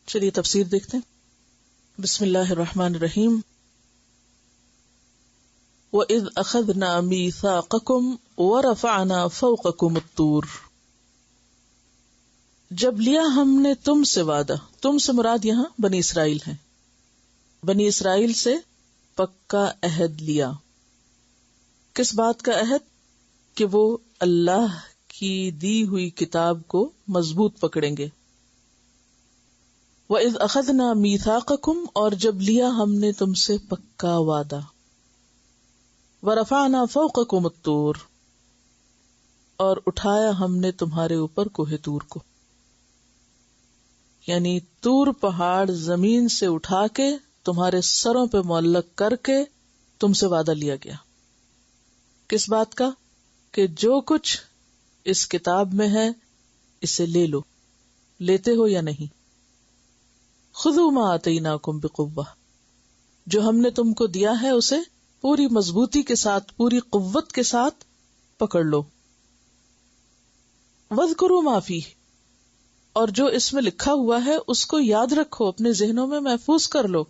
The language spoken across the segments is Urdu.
چلیے تفسیر دیکھتے ہیں. بسم اللہ الرحمن الرحیم. وَإِذْ أَخَذْنَا مِيثَاقَكُمْ وَرَفَعْنَا فَوْقَكُمُ الطُّورَ. جب لیا ہم نے تم سے وعدہ، تم سے مراد یہاں بنی اسرائیل ہیں، بنی اسرائیل سے پکا عہد لیا. کس بات کا عہد؟ کہ وہ اللہ کی دی ہوئی کتاب کو مضبوط پکڑیں گے. وَإِذْ أَخَذْنَا مِيثَاقَكُمْ، اور جب لیا ہم نے تم سے پکا وعدہ. وَرَفَعْنَا فَوْقَكُمُ الطُّورَ، اور اٹھایا ہم نے تمہارے اوپر کوہ طور کو. یعنی طور پہاڑ زمین سے اٹھا کے تمہارے سروں پہ معلق کر کے تم سے وعدہ لیا گیا. کس بات کا؟ کہ جو کچھ اس کتاب میں ہے اسے لے لو. لیتے ہو یا نہیں؟ خذوا ما آتیناکم بقوہ، جو ہم نے تم کو دیا ہے اسے پوری مضبوطی کے ساتھ، پوری قوت کے ساتھ پکڑ لو. واذکروا ما فیہ، اور جو اس میں لکھا ہوا ہے اس کو یاد رکھو، اپنے ذہنوں میں محفوظ کر لو.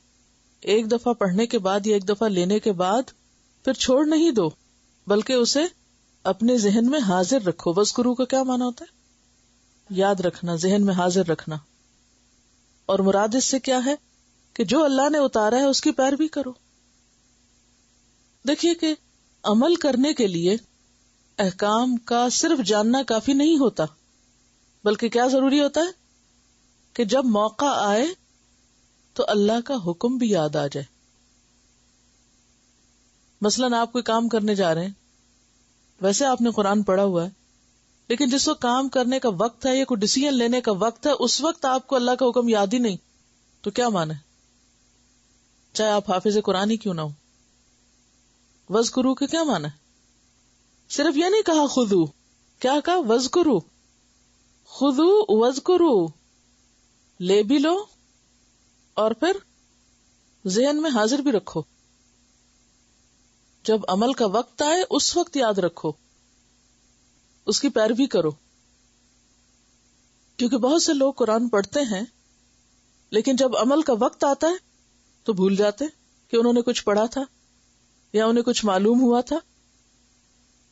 ایک دفعہ پڑھنے کے بعد یا ایک دفعہ لینے کے بعد پھر چھوڑ نہیں دو، بلکہ اسے اپنے ذہن میں حاضر رکھو. واذکروا کا کیا معنی ہوتا ہے؟ یاد رکھنا، ذہن میں حاضر رکھنا. اور مراد اس سے کیا ہے؟ کہ جو اللہ نے اتارا ہے اس کی پیروی کرو. دیکھیے کہ عمل کرنے کے لیے احکام کا صرف جاننا کافی نہیں ہوتا، بلکہ کیا ضروری ہوتا ہے کہ جب موقع آئے تو اللہ کا حکم بھی یاد آ جائے. مثلاً آپ کوئی کام کرنے جا رہے ہیں، ویسے آپ نے قرآن پڑھا ہوا ہے، لیکن جس وقت کام کرنے کا وقت ہے یا کوئی ڈیسیژن لینے کا وقت ہے اس وقت آپ کو اللہ کا حکم یاد ہی نہیں، تو کیا مانا ہے؟ چاہے آپ حافظ قرآن ہی کیوں نہ ہو. وذکروا کے کیا مانا ہے؟ صرف یہ نہیں کہا خذو، کیا کہا؟ وذکروا. خذو وذکروا، لے بھی لو اور پھر ذہن میں حاضر بھی رکھو. جب عمل کا وقت آئے اس وقت یاد رکھو، اس کی پیروی کرو. کیونکہ بہت سے لوگ قرآن پڑھتے ہیں لیکن جب عمل کا وقت آتا ہے تو بھول جاتے کہ انہوں نے کچھ پڑھا تھا یا انہیں کچھ معلوم ہوا تھا.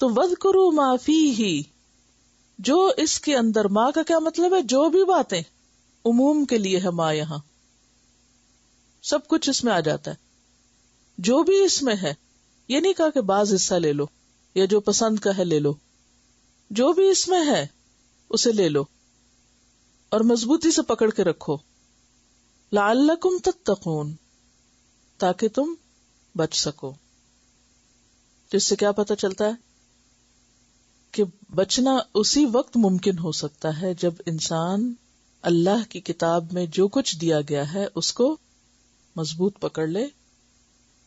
تو وَاذْكُرُوا مَا فِيهِ، جو اس کے اندر، ماں کا کیا مطلب ہے؟ جو بھی باتیں، عموم کے لیے ہے ماں، یہاں سب کچھ اس میں آ جاتا ہے. جو بھی اس میں ہے، یہ نہیں کہا کہ بعض حصہ لے لو یا جو پسند کا ہے لے لو. جو بھی اس میں ہے اسے لے لو اور مضبوطی سے پکڑ کے رکھو. لعلکم تتقون، تاکہ تم بچ سکو. جس سے کیا پتہ چلتا ہے کہ بچنا اسی وقت ممکن ہو سکتا ہے جب انسان اللہ کی کتاب میں جو کچھ دیا گیا ہے اس کو مضبوط پکڑ لے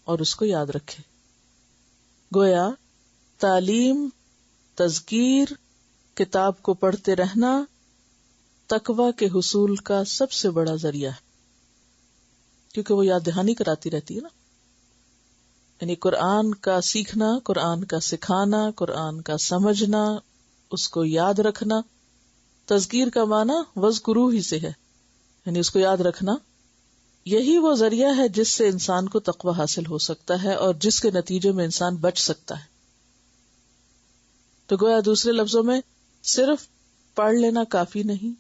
اور اس کو یاد رکھے. گویا تعلیم، تذکیر، کتاب کو پڑھتے رہنا تقوی کے حصول کا سب سے بڑا ذریعہ ہے، کیونکہ وہ یاد دہانی کراتی رہتی ہے نا. یعنی قرآن کا سیکھنا، قرآن کا سکھانا، قرآن کا سمجھنا، اس کو یاد رکھنا. تذکیر کا معنی وذکروا ہی سے ہے، یعنی اس کو یاد رکھنا. یہی وہ ذریعہ ہے جس سے انسان کو تقوی حاصل ہو سکتا ہے اور جس کے نتیجے میں انسان بچ سکتا ہے. تو گویا دوسرے لفظوں میں صرف پڑھ لینا کافی نہیں،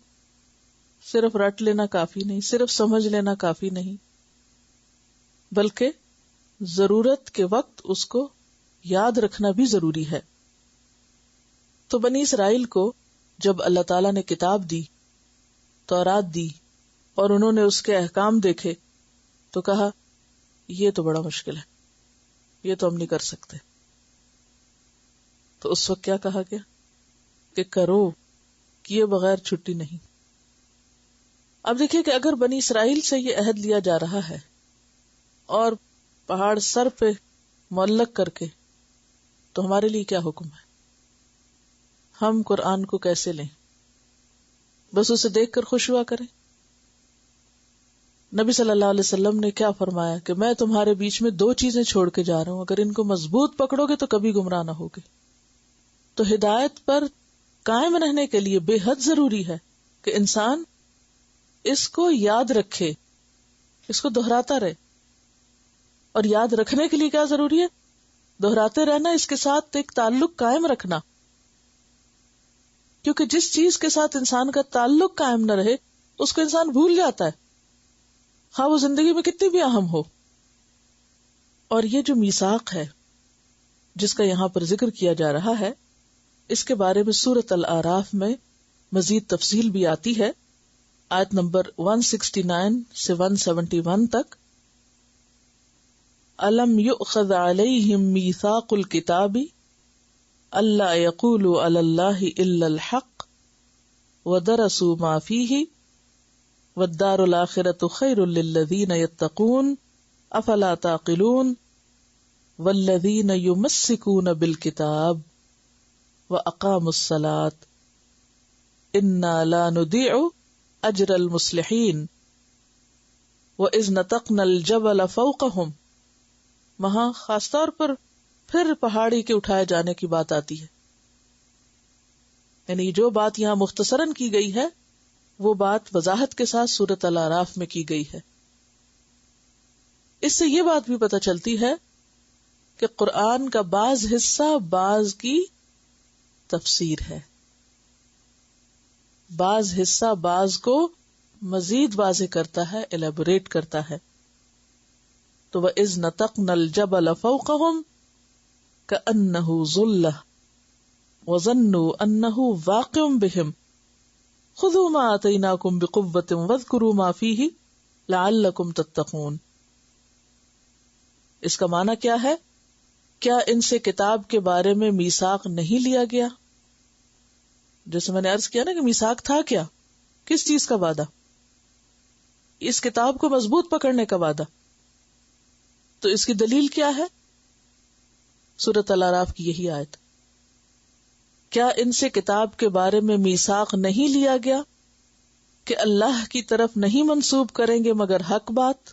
صرف رٹ لینا کافی نہیں، صرف سمجھ لینا کافی نہیں، بلکہ ضرورت کے وقت اس کو یاد رکھنا بھی ضروری ہے. تو بنی اسرائیل کو جب اللہ تعالیٰ نے کتاب دی، تورات دی، اور انہوں نے اس کے احکام دیکھے تو کہا یہ تو بڑا مشکل ہے، یہ تو ہم نہیں کر سکتے. تو اس وقت کیا کہا گیا کہ کرو، کیے بغیر چھٹی نہیں. اب دیکھیے کہ اگر بنی اسرائیل سے یہ عہد لیا جا رہا ہے اور پہاڑ سر پہ معلق کر کے، تو ہمارے لیے کیا حکم ہے؟ ہم قرآن کو کیسے لیں؟ بس اسے دیکھ کر خوش ہوا کریں؟ نبی صلی اللہ علیہ وسلم نے کیا فرمایا کہ میں تمہارے بیچ میں 2 چیزیں چھوڑ کے جا رہا ہوں، اگر ان کو مضبوط پکڑو گے تو کبھی گمراہ نہ ہوگے. تو ہدایت پر قائم رہنے کے لیے بے حد ضروری ہے کہ انسان اس کو یاد رکھے، اس کو دہراتا رہے. اور یاد رکھنے کے لیے کیا ضروری ہے؟ دہراتے رہنا، اس کے ساتھ ایک تعلق قائم رکھنا. کیونکہ جس چیز کے ساتھ انسان کا تعلق قائم نہ رہے اس کو انسان بھول جاتا ہے، ہاں وہ زندگی میں کتنی بھی اہم ہو. اور یہ جو میثاق ہے جس کا یہاں پر ذکر کیا جا رہا ہے، اس کے بارے میں سورۃ الاعراف میں مزید تفصیل بھی آتی ہے. آیت نمبر 169 سے 171 تک. الم یؤخذ علیہم میثاق الکتاب الا یقولوا علی اللہ الا الحق ودرسوا ما فیہ والدار الآخرۃ خیر للذین یتقون افلا تعقلون والذین یمسکون بالکتاب واقاموا الصلاۃ انا لا نضیع اجر المصلحین واذ نتقنا الجبل فوقہم. وہاں خاص طور پر پھر پہاڑی کے اٹھائے جانے کی بات آتی ہے. یعنی جو بات یہاں مختصراً کی گئی ہے وہ بات وضاحت کے ساتھ سورۃ الاعراف میں کی گئی ہے. اس سے یہ بات بھی پتہ چلتی ہے کہ قرآن کا بعض حصہ بعض کی تفسیر ہے، بعض حصہ بعض کو مزید واضح کرتا ہے، ایلیبوریٹ کرتا ہے. تو وَإِذْ نَتَقْنَا الْجَبَلَ فَوْقَهُمْ كَأَنَّهُ ظُلَّةٌ وَظَنُّوا أَنَّهُ وَاقِعٌ بِهِمْ خُذُوا مَا آتَيْنَاكُمْ بِقُوَّةٍ وَاذْكُرُوا مَا فِيهِ لَعَلَّكُمْ تَتَّقُونَ. اس کا معنی کیا ہے؟ کیا ان سے کتاب کے بارے میں میثاق نہیں لیا گیا؟ جیسے میں نے عرض کیا نا کہ میثاق تھا کیا، کس چیز کا وعدہ؟ اس کتاب کو مضبوط پکڑنے کا وعدہ. تو اس کی دلیل کیا ہے؟ سورۃ الاعراف کی یہی آیت. کیا ان سے کتاب کے بارے میں میثاق نہیں لیا گیا کہ اللہ کی طرف نہیں منسوب کریں گے مگر حق بات،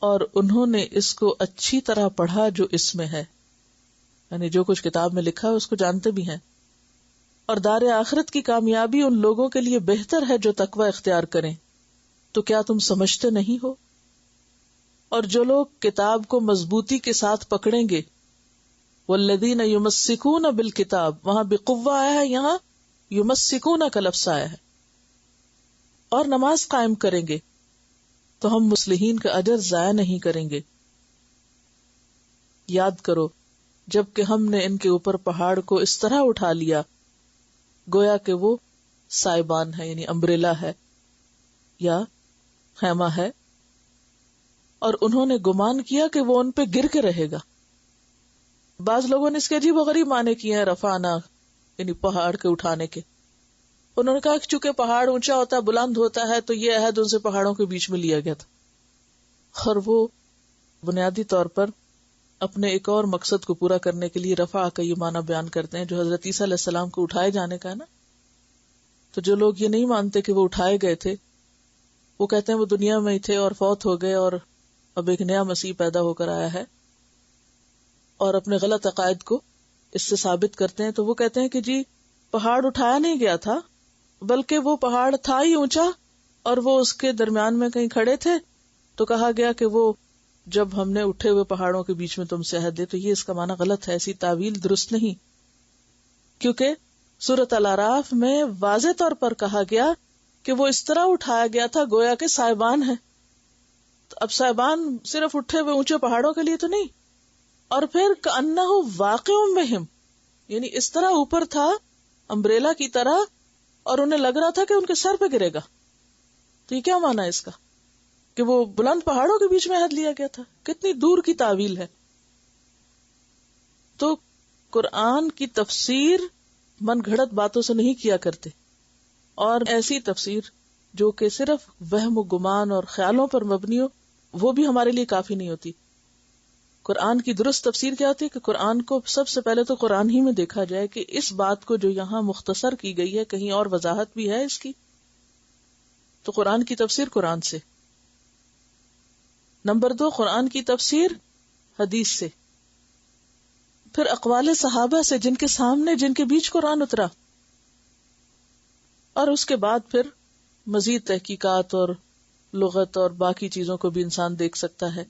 اور انہوں نے اس کو اچھی طرح پڑھا جو اس میں ہے، یعنی جو کچھ کتاب میں لکھا ہے اس کو جانتے بھی ہیں. اور دار آخرت کی کامیابی ان لوگوں کے لیے بہتر ہے جو تقوی اختیار کریں. تو کیا تم سمجھتے نہیں ہو؟ اور جو لوگ کتاب کو مضبوطی کے ساتھ پکڑیں گے، والذین یمسکون بالکتاب، وہاں بقوہ آیا ہے، یہاں یمسکون کا لفظ آیا ہے، اور نماز قائم کریں گے تو ہم مصلحین کا اجر ضائع نہیں کریں گے. یاد کرو جب کہ ہم نے ان کے اوپر پہاڑ کو اس طرح اٹھا لیا گویا کہ وہ سائبان ہے، یعنی امبریلا ہے یا خیمہ ہے، اور انہوں نے گمان کیا کہ وہ ان پہ گر کے رہے گا. بعض لوگوں نے اس کے عجیب و غریب معنی کیے ہیں رفعنا، یعنی پہاڑ کے اٹھانے کے. انہوں نے کہا کہ چونکہ پہاڑ اونچا ہوتا ہے، بلند ہوتا ہے، تو یہ عہد ان سے پہاڑوں کے بیچ میں لیا گیا تھا. اور وہ بنیادی طور پر اپنے ایک اور مقصد کو پورا کرنے کے لیے رفع کا یہ معنی بیان کرتے ہیں جو حضرت عیسیٰ علیہ السلام کو اٹھائے جانے کا ہے نا. تو جو لوگ یہ نہیں مانتے کہ وہ اٹھائے گئے تھے، وہ کہتے ہیں وہ دنیا میں ہی تھے اور فوت ہو گئے اور اب ایک نیا مسیح پیدا ہو کر آیا ہے، اور اپنے غلط عقائد کو اس سے ثابت کرتے ہیں. تو وہ کہتے ہیں کہ جی پہاڑ اٹھایا نہیں گیا تھا، بلکہ وہ پہاڑ تھا ہی اونچا اور وہ اس کے درمیان میں کہیں کھڑے تھے، تو کہا گیا کہ وہ جب ہم نے اٹھے ہوئے پہاڑوں کے بیچ میں تم سے عہد دے. تو یہ اس کا معنی غلط ہے، ایسی تعویل درست نہیں، کیونکہ سورۃ الاعراف میں واضح طور پر کہا گیا کہ وہ اس طرح اٹھایا گیا تھا گویا کہ سائبان ہے. تو اب سائبان صرف اٹھے ہوئے اونچے پہاڑوں کے لیے تو نہیں. اور پھر کأنہ واقع بہم، یعنی اس طرح اوپر تھا امبریلا کی طرح، اور انہیں لگ رہا تھا کہ ان کے سر پہ گرے گا. تو یہ کیا معنی ہے اس کا کہ وہ بلند پہاڑوں کے بیچ میں عہد لیا گیا تھا؟ کتنی دور کی تعویل ہے. تو قرآن کی تفسیر من گھڑت باتوں سے نہیں کیا کرتے، اور ایسی تفسیر جو کہ صرف وہم و گمان اور خیالوں پر مبنی ہو وہ بھی ہمارے لیے کافی نہیں ہوتی. قرآن کی درست تفسیر کیا ہوتی ہے کہ قرآن کو سب سے پہلے تو قرآن ہی میں دیکھا جائے کہ اس بات کو جو یہاں مختصر کی گئی ہے کہیں اور وضاحت بھی ہے اس کی. تو قرآن کی تفسیر قرآن سے. نمبر 2، قرآن کی تفسیر حدیث سے، پھر اقوال صحابہ سے جن کے سامنے جن کے بیچ قرآن اترا، اور اس کے بعد پھر مزید تحقیقات اور لغت اور باقی چیزوں کو بھی انسان دیکھ سکتا ہے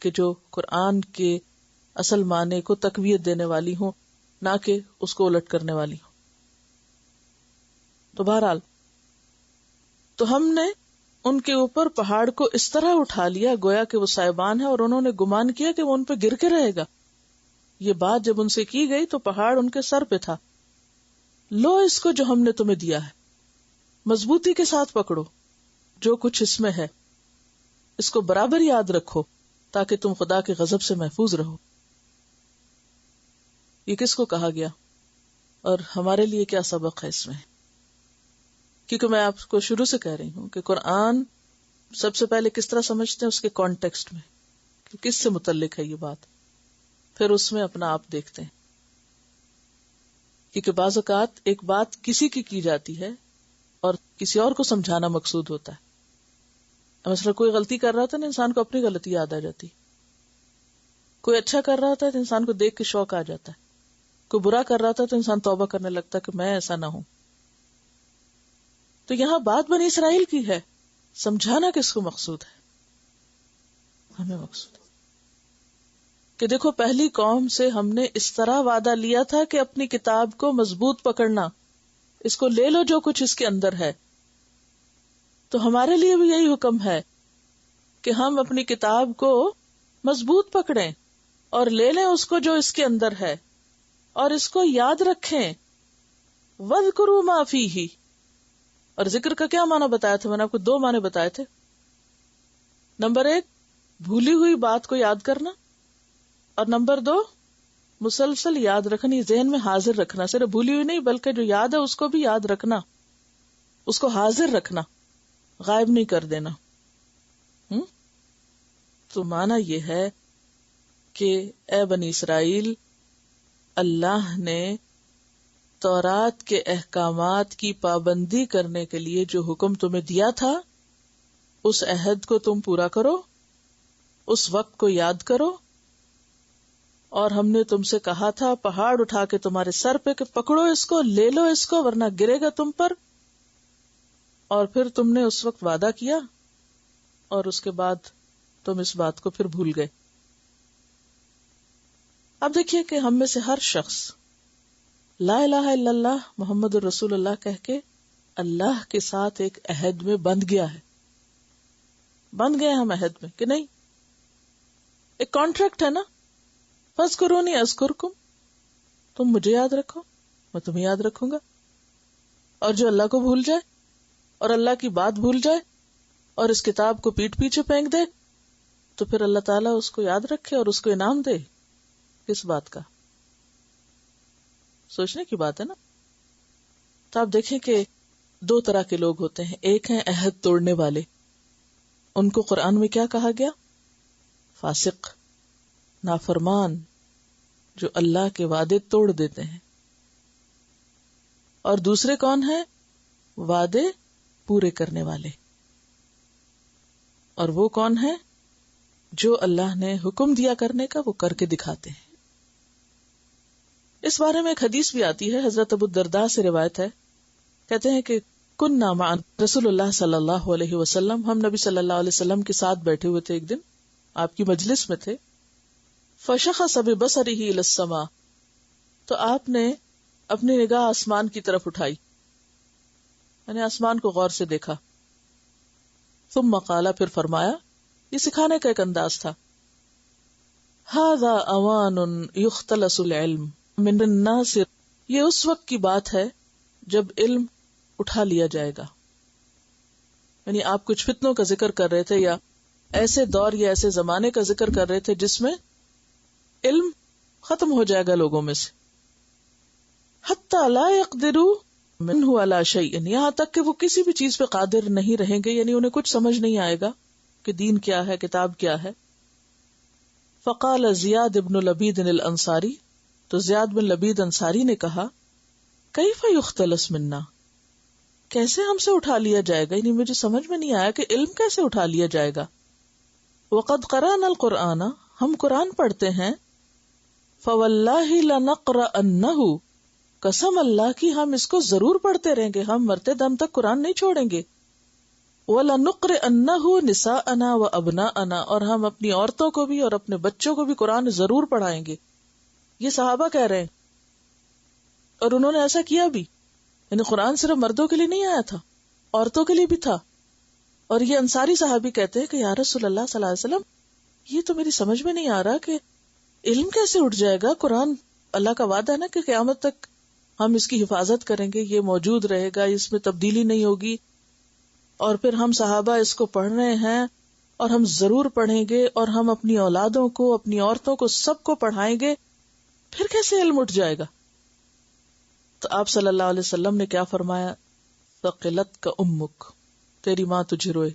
کہ جو قرآن کے اصل معنی کو تقویت دینے والی ہوں، نہ کہ اس کو الٹ کرنے والی ہوں. تو بہرحال تو ہم نے ان کے اوپر پہاڑ کو اس طرح اٹھا لیا گویا کہ وہ سائبان ہے، اور انہوں نے گمان کیا کہ وہ ان پہ گر کے رہے گا. یہ بات جب ان سے کی گئی تو پہاڑ ان کے سر پہ تھا. لو اس کو جو ہم نے تمہیں دیا ہے، مضبوطی کے ساتھ پکڑو جو کچھ اس میں ہے، اس کو برابر یاد رکھو تاکہ تم خدا کے غضب سے محفوظ رہو. یہ کس کو کہا گیا اور ہمارے لیے کیا سبق ہے اس میں؟ کیونکہ میں آپ کو شروع سے کہہ رہی ہوں کہ قرآن سب سے پہلے کس طرح سمجھتے ہیں، اس کے کانٹیکسٹ میں کہ کس سے متعلق ہے یہ بات، پھر اس میں اپنا آپ دیکھتے ہیں. کیونکہ بعض اوقات ایک بات کسی کی جاتی ہے اور کسی اور کو سمجھانا مقصود ہوتا ہے. مثلا کوئی غلطی کر رہا ہوتا ہے نا، انسان کو اپنی غلطی یاد آ جاتی. کوئی اچھا کر رہا ہوتا ہے تو انسان کو دیکھ کے شوق آ جاتا ہے. کوئی برا کر رہا تھا تو انسان توبہ کرنے لگتا ہے کہ میں ایسا نہ ہوں. تو یہاں بات بنی اسرائیل کی ہے، سمجھانا کس کو مقصود ہے؟ ہمیں مقصود ہے کہ دیکھو پہلی قوم سے ہم نے اس طرح وعدہ لیا تھا کہ اپنی کتاب کو مضبوط پکڑنا، اس کو لے لو جو کچھ اس کے اندر ہے. تو ہمارے لیے بھی یہی حکم ہے کہ ہم اپنی کتاب کو مضبوط پکڑیں اور لے لیں اس کو جو اس کے اندر ہے، اور اس کو یاد رکھیں. وَاذْكُرُوا مَا فِيهِ. اور ذکر کا کیا معنی بتایا تھا؟ میں نے آپ کو 2 معنی بتائے تھے. نمبر 1 بھولی ہوئی بات کو یاد کرنا، اور نمبر 2 مسلسل یاد رکھنی، ذہن میں حاضر رکھنا. صرف بھولی ہوئی نہیں بلکہ جو یاد ہے اس کو بھی یاد رکھنا، اس کو حاضر رکھنا، غائب نہیں کر دینا. تو معنی یہ ہے کہ اے بنی اسرائیل، اللہ نے تورات کے احکامات کی پابندی کرنے کے لیے جو حکم تمہیں دیا تھا، اس عہد کو تم پورا کرو، اس وقت کو یاد کرو. اور ہم نے تم سے کہا تھا پہاڑ اٹھا کے تمہارے سر پہ کہ پکڑو اس کو، لے لو اس کو ورنہ گرے گا تم پر. اور پھر تم نے اس وقت وعدہ کیا اور اس کے بعد تم اس بات کو پھر بھول گئے. اب دیکھیے کہ ہم میں سے ہر شخص لا الہ الا اللہ محمد الرسول اللہ کہہ کے اللہ کے ساتھ ایک عہد میں بندھ گیا ہے. بندھ گئے ہم عہد میں کہ نہیں؟ ایک کانٹریکٹ ہے نا. فاذکرونی اذکرکم، تم مجھے یاد رکھو میں تمہیں یاد رکھوں گا. اور جو اللہ کو بھول جائے اور اللہ کی بات بھول جائے اور اس کتاب کو پیٹھ پیچھے پھینک دے تو پھر اللہ تعالیٰ اس کو یاد رکھے اور اس کو انعام دے. کس بات کا؟ سوچنے کی بات ہے نا. تو آپ دیکھیں کہ 2 طرح کے لوگ ہوتے ہیں. ایک ہیں عہد توڑنے والے، ان کو قرآن میں کیا کہا گیا؟ فاسق، نافرمان، جو اللہ کے وعدے توڑ دیتے ہیں. اور دوسرے کون ہیں؟ وعدے پورے کرنے والے. اور وہ کون ہیں؟ جو اللہ نے حکم دیا کرنے کا وہ کر کے دکھاتے ہیں. اس بارے میں ایک حدیث بھی آتی ہے، حضرت ابو الدرداء سے روایت ہے. کہتے ہیں کہ کننا مع رسول اللہ صلی اللہ علیہ وسلم، ہم نبی صلی اللہ علیہ وسلم کے ساتھ بیٹھے ہوئے تھے، ایک دن آپ کی مجلس میں تھے. فشخص ببصرہ الی السماء، تو آپ نے اپنی نگاہ آسمان کی طرف اٹھائی، یعنی آسمان کو غور سے دیکھا. ثم قال، پھر فرمایا، یہ سکھانے کا ایک انداز تھا، ھذا اوان یختلس العلم من الناس، یہ اس وقت کی بات ہے جب علم اٹھا لیا جائے گا. یعنی آپ کچھ فتنوں کا ذکر کر رہے تھے یا ایسے دور یا ایسے زمانے کا ذکر کر رہے تھے جس میں علم ختم ہو جائے گا لوگوں میں سے. حتی لا يقدروا منہ علی شیء، یہاں تک کہ وہ کسی بھی چیز پہ قادر نہیں رہیں گے، یعنی انہیں کچھ سمجھ نہیں آئے گا کہ دین کیا ہے، کتاب کیا ہے. فقال زیاد بن لبید الانصاری، تو زیاد بن لبید انصاری نے کہا، کیف یختلس منا، کیسے ہم سے اٹھا لیا جائے گا؟ یعنی مجھے سمجھ میں نہیں آیا کہ علم کیسے اٹھا لیا جائے گا. وقد قرأنا القرآن، ہم قرآن پڑھتے ہیں. فواللہ لنقرأنہ، قسم اللہ کی ہم اس کو ضرور پڑھتے رہیں گے، ہم مرتے دم تک قرآن نہیں چھوڑیں گے. وَلَنُقْرِئَنَّهُ نِسَاءَنَا وَأَبْنَاءَنَا، اور ہم اپنی عورتوں کو بھی اور اپنے بچوں کو بھی قرآن ضرور پڑھائیں گے. یہ صحابہ کہہ رہے ہیں، اور انہوں نے ایسا کیا بھی. یعنی قرآن صرف مردوں کے لیے نہیں آیا تھا، عورتوں کے لیے بھی تھا. اور یہ انصاری صحابی کہتے ہیں کہ یا رسول اللہ صلی اللہ علیہ وسلم، یہ تو میری سمجھ میں نہیں آ رہا کہ علم کیسے اٹھ جائے گا. قرآن اللہ کا وعدہ ہے نا کہ قیامت تک ہم اس کی حفاظت کریں گے، یہ موجود رہے گا، اس میں تبدیلی نہیں ہوگی. اور پھر ہم صحابہ اس کو پڑھ رہے ہیں اور ہم ضرور پڑھیں گے، اور ہم اپنی اولادوں کو، اپنی عورتوں کو، سب کو پڑھائیں گے، پھر کیسے علم اٹھ جائے گا؟ تو آپ صلی اللہ علیہ وسلم نے کیا فرمایا؟ ثقلت کا امک، تیری ماں تجھے روئے.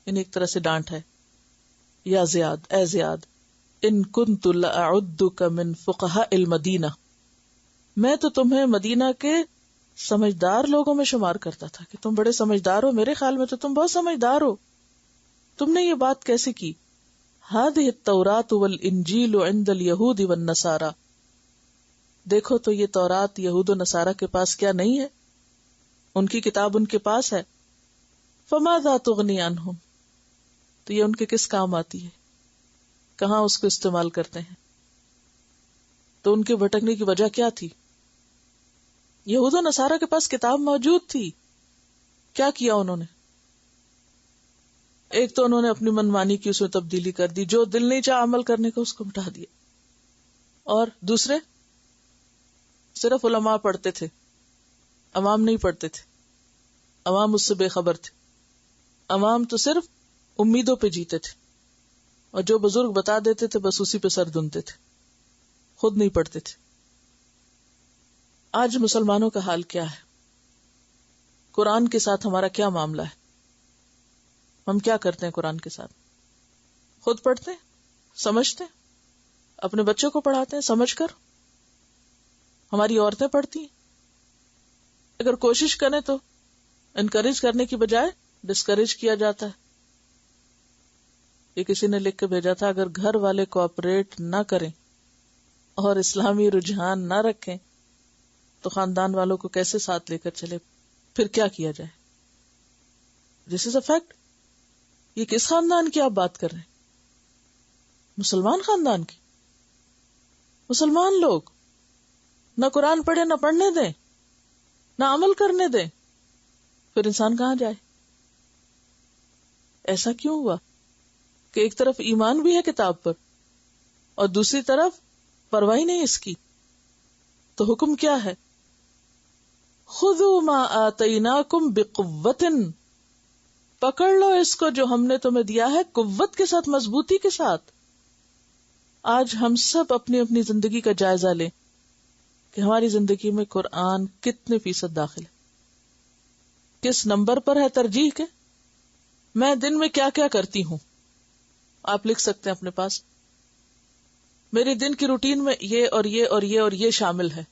یعنی ایک طرح سے ڈانٹ ہے. یا زیاد، اے زیاد، ان کنت لاعدک من فقہاء المدینہ، میں تو تمہیں مدینہ کے سمجھدار لوگوں میں شمار کرتا تھا کہ تم بڑے سمجھدار ہو. میرے خیال میں تو تم بہت سمجھدار ہو. تم نے یہ بات کیسے کی؟ ہذہ التوراۃ والانجیل عند الیہود والنصارى، دیکھو تو یہ تورات یہود و نصارہ کے پاس کیا نہیں ہے؟ ان کی کتاب ان کے پاس ہے. فماذا تغنی عنہم، تو یہ ان کے کس کام آتی ہے؟ کہاں اس کو استعمال کرتے ہیں؟ تو ان کے بھٹکنے کی وجہ کیا تھی؟ یہود و نصارہ کے پاس کتاب موجود تھی، کیا کیا انہوں نے؟ ایک تو انہوں نے اپنی منمانی کی، اس میں تبدیلی کر دی، جو دل نہیں چاہ عمل کرنے کا اس کو مٹا دیا. اور دوسرے صرف علماء پڑھتے تھے، عوام نہیں پڑھتے تھے، عوام اس سے بے خبر تھے. عوام تو صرف امیدوں پہ جیتے تھے، اور جو بزرگ بتا دیتے تھے بس اسی پہ سر دھنتے تھے، خود نہیں پڑھتے تھے. آج مسلمانوں کا حال کیا ہے؟ قرآن کے ساتھ ہمارا کیا معاملہ ہے؟ ہم کیا کرتے ہیں قرآن کے ساتھ؟ خود پڑھتے ہیں، سمجھتے ہیں، اپنے بچوں کو پڑھاتے ہیں سمجھ کر. ہماری عورتیں پڑھتی ہیں. اگر کوشش کریں تو انکریج کرنے کی بجائے ڈسکریج کیا جاتا ہے. یہ کسی نے لکھ کے بھیجا تھا، اگر گھر والے کوآپریٹ نہ کریں اور اسلامی رجحان نہ رکھیں تو خاندان والوں کو کیسے ساتھ لے کر چلے؟ پھر کیا کیا جائے؟ دس از اے فیکٹ. یہ کس خاندان کی آپ بات کر رہے ہیں؟ مسلمان خاندان کی. مسلمان لوگ نہ قرآن پڑھے، نہ پڑھنے دیں، نہ عمل کرنے دیں، پھر انسان کہاں جائے؟ ایسا کیوں ہوا کہ ایک طرف ایمان بھی ہے کتاب پر اور دوسری طرف پرواہ نہیں اس کی؟ تو حکم کیا ہے؟ خذوا ما آتیناکم بقوۃ، پکڑ لو اس کو جو ہم نے تمہیں دیا ہے، قوت کے ساتھ، مضبوطی کے ساتھ. آج ہم سب اپنی اپنی زندگی کا جائزہ لیں کہ ہماری زندگی میں قرآن کتنے فیصد داخل ہے، کس نمبر پر ہے ترجیح کے. میں دن میں کیا کیا کرتی ہوں، آپ لکھ سکتے ہیں اپنے پاس. میری دن کی روٹین میں یہ اور یہ اور یہ اور یہ شامل ہے،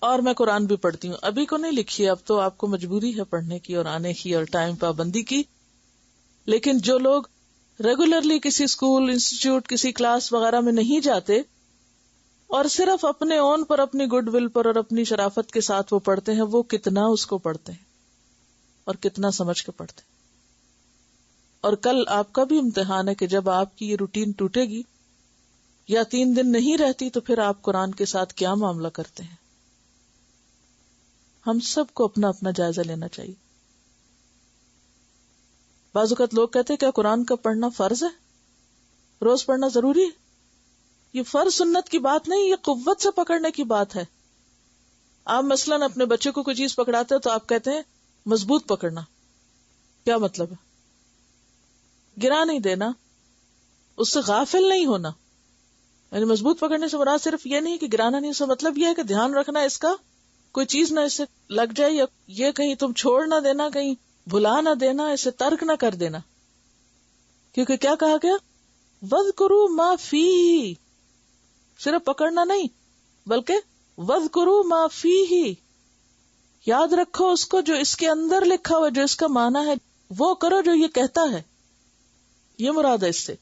اور میں قرآن بھی پڑھتی ہوں. ابھی کو نہیں لکھی، اب تو آپ کو مجبوری ہے پڑھنے کی اور آنے کی اور ٹائم پابندی کی. لیکن جو لوگ ریگولرلی کسی اسکول، انسٹیٹیوٹ، کسی کلاس وغیرہ میں نہیں جاتے اور صرف اپنے اون پر، اپنی گڈ ول پر اور اپنی شرافت کے ساتھ وہ پڑھتے ہیں، وہ کتنا اس کو پڑھتے ہیں اور کتنا سمجھ کے پڑھتے ہیں. اور کل آپ کا بھی امتحان ہے کہ جب آپ کی یہ روٹین ٹوٹے گی یا 3 دن نہیں رہتی تو پھر آپ قرآن کے ساتھ کیا معاملہ کرتے ہیں. ہم سب کو اپنا اپنا جائزہ لینا چاہیے. بعض اوقات لوگ کہتے ہیں کیا قرآن کا پڑھنا فرض ہے، روز پڑھنا ضروری ہے؟ یہ فرض سنت کی بات نہیں، یہ قوت سے پکڑنے کی بات ہے. آپ مثلاً اپنے بچے کو کوئی چیز پکڑاتے ہیں تو آپ کہتے ہیں مضبوط پکڑنا. کیا مطلب ہے؟ گرا نہیں دینا، اس سے غافل نہیں ہونا. یعنی مضبوط پکڑنے سے مراد صرف یہ نہیں کہ گرانا نہیں، اس کا مطلب یہ ہے کہ دھیان رکھنا اس کا کوئی چیز نہ اسے لگ جائے، یا یہ کہیں تم چھوڑ نہ دینا، کہیں بھلا نہ دینا، اسے ترک نہ کر دینا. کیونکہ کیا کہا گیا؟ وَاذْكُرُوا مَا فِيهِ، صرف پکڑنا نہیں بلکہ وَاذْكُرُوا مَا فِيهِ، یاد رکھو اس کو جو اس کے اندر لکھا ہوا، جو اس کا معنی ہے، وہ کرو جو یہ کہتا ہے. یہ مراد ہے اس سے.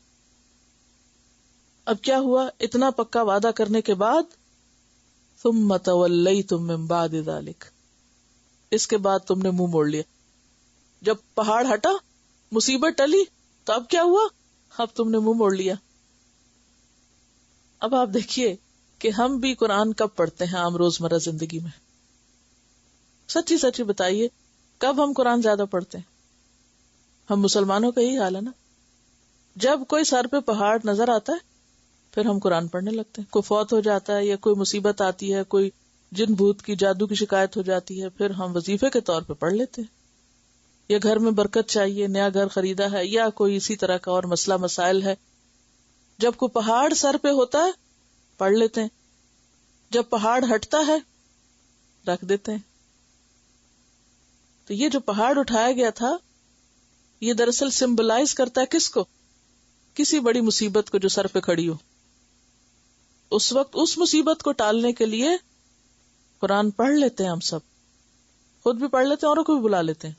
اب کیا ہوا؟ اتنا پکا وعدہ کرنے کے بعد ثم تولیتم من بعد ذلک، اس کے بعد تم نے منہ موڑ لیا. جب پہاڑ ہٹا، مصیبت ٹلی، تو اب کیا ہوا؟ اب تم نے منہ موڑ لیا. اب آپ دیکھیے کہ ہم بھی قرآن کب پڑھتے ہیں عام روزمرہ زندگی میں؟ سچی سچی بتائیے کب ہم قرآن زیادہ پڑھتے ہیں؟ ہم مسلمانوں کا یہی حال ہے نا. جب کوئی سر پہ پہاڑ نظر آتا ہے پھر ہم قرآن پڑھنے لگتے ہیں. کوئی فوت ہو جاتا ہے یا کوئی مصیبت آتی ہے، کوئی جن بھوت کی جادو کی شکایت ہو جاتی ہے، پھر ہم وظیفے کے طور پہ پڑھ لیتے ہیں. یا گھر میں برکت چاہیے، نیا گھر خریدا ہے، یا کوئی اسی طرح کا اور مسئلہ مسائل ہے، جب کوئی پہاڑ سر پہ ہوتا ہے پڑھ لیتے ہیں، جب پہاڑ ہٹتا ہے رکھ دیتے ہیں. تو یہ جو پہاڑ اٹھایا گیا تھا یہ دراصل سمبلائز کرتا ہے کس کو؟ کسی بڑی مصیبت کو جو سر پہ کھڑی ہو. اس وقت اس مصیبت کو ٹالنے کے لیے قرآن پڑھ لیتے ہیں. ہم سب خود بھی پڑھ لیتے ہیں، اوروں کو بھی بلا لیتے ہیں،